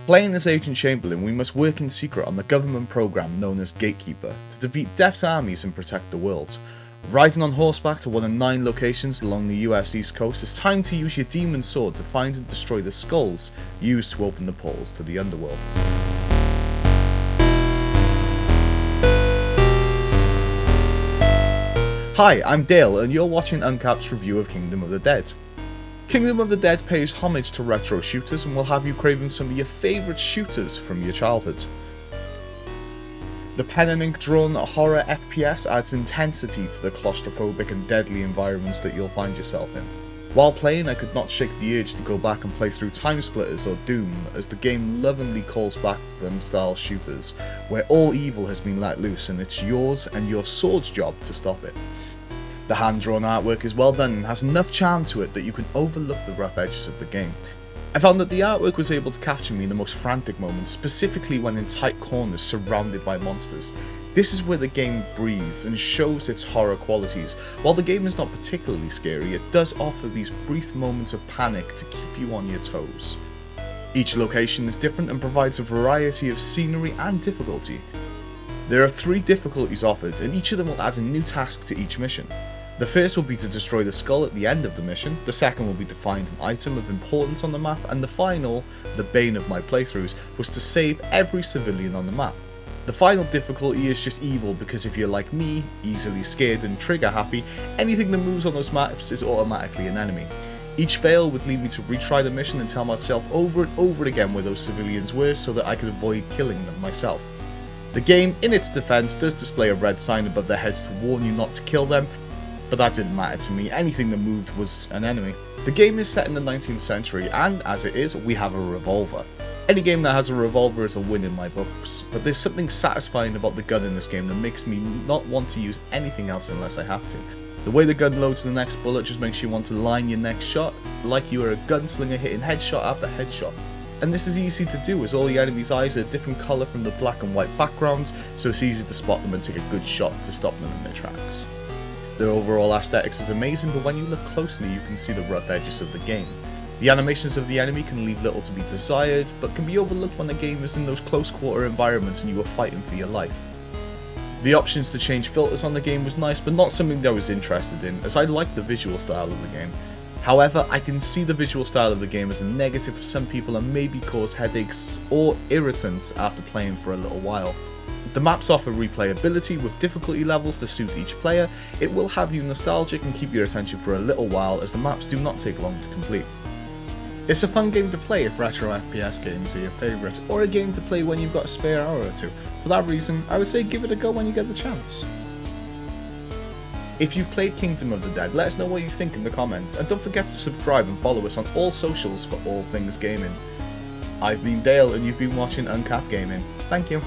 Playing as Agent Chamberlain, we must work in secret on the government program known as GATEKEEPER to defeat Death's armies and protect the world. Riding on horseback to one of 9 locations along the US East Coast, it's time to use your demon sword to find and destroy the skulls used to open the portals to the underworld. Hi, I'm Dale and you're watching UnCapt's review of Kingdom of the Dead. Kingdom of the Dead pays homage to retro shooters and will have you craving some of your favourite shooters from your childhood. The pen and ink drawn horror FPS adds intensity to the claustrophobic and deadly environments that you'll find yourself in. While playing, I could not shake the urge to go back and play through Time Splitters or Doom, as the game lovingly calls back to them style shooters, where all evil has been let loose and it's yours and your sword's job to stop it. The hand-drawn artwork is well done and has enough charm to it that you can overlook the rough edges of the game. I found that the artwork was able to capture me in the most frantic moments, specifically when in tight corners surrounded by monsters. This is where the game breathes and shows its horror qualities. While the game is not particularly scary, it does offer these brief moments of panic to keep you on your toes. Each location is different and provides a variety of scenery and difficulty. There are 3 difficulties offered, and each of them will add a new task to each mission. The first will be to destroy the skull at the end of the mission, the second will be to find an item of importance on the map, and the final, the bane of my playthroughs, was to save every civilian on the map. The final difficulty is just evil because if you're like me, easily scared and trigger happy, anything that moves on those maps is automatically an enemy. Each fail would lead me to retry the mission and tell myself over and over again where those civilians were so that I could avoid killing them myself. The game, in its defense, does display a red sign above their heads to warn you not to kill them, but that didn't matter to me. Anything that moved was an enemy. The game is set in the 19th century, and as it is, we have a revolver. Any game that has a revolver is a win in my books, but there's something satisfying about the gun in this game that makes me not want to use anything else unless I have to. The way the gun loads the next bullet just makes you want to line your next shot, like you are a gunslinger hitting headshot after headshot. And this is easy to do as all the enemies' eyes are a different colour from the black and white backgrounds, so it's easy to spot them and take a good shot to stop them in their tracks. Their overall aesthetics is amazing, but when you look closely you can see the rough edges of the game. The animations of the enemy can leave little to be desired, but can be overlooked when the game is in those close quarter environments and you are fighting for your life. The options to change filters on the game was nice, but not something that I was interested in, as I like the visual style of the game. However, I can see the visual style of the game as a negative for some people and maybe cause headaches or irritants after playing for a little while. The maps offer replayability with difficulty levels to suit each player. It will have you nostalgic and keep your attention for a little while, as the maps do not take long to complete. It's a fun game to play if retro FPS games are your favourite, or a game to play when you've got a spare hour or two. For that reason, I would say give it a go when you get the chance. If you've played Kingdom of the Dead, let us know what you think in the comments, and don't forget to subscribe and follow us on all socials for all things gaming. I've been Dale and you've been watching UnCapt Gaming. Thank you.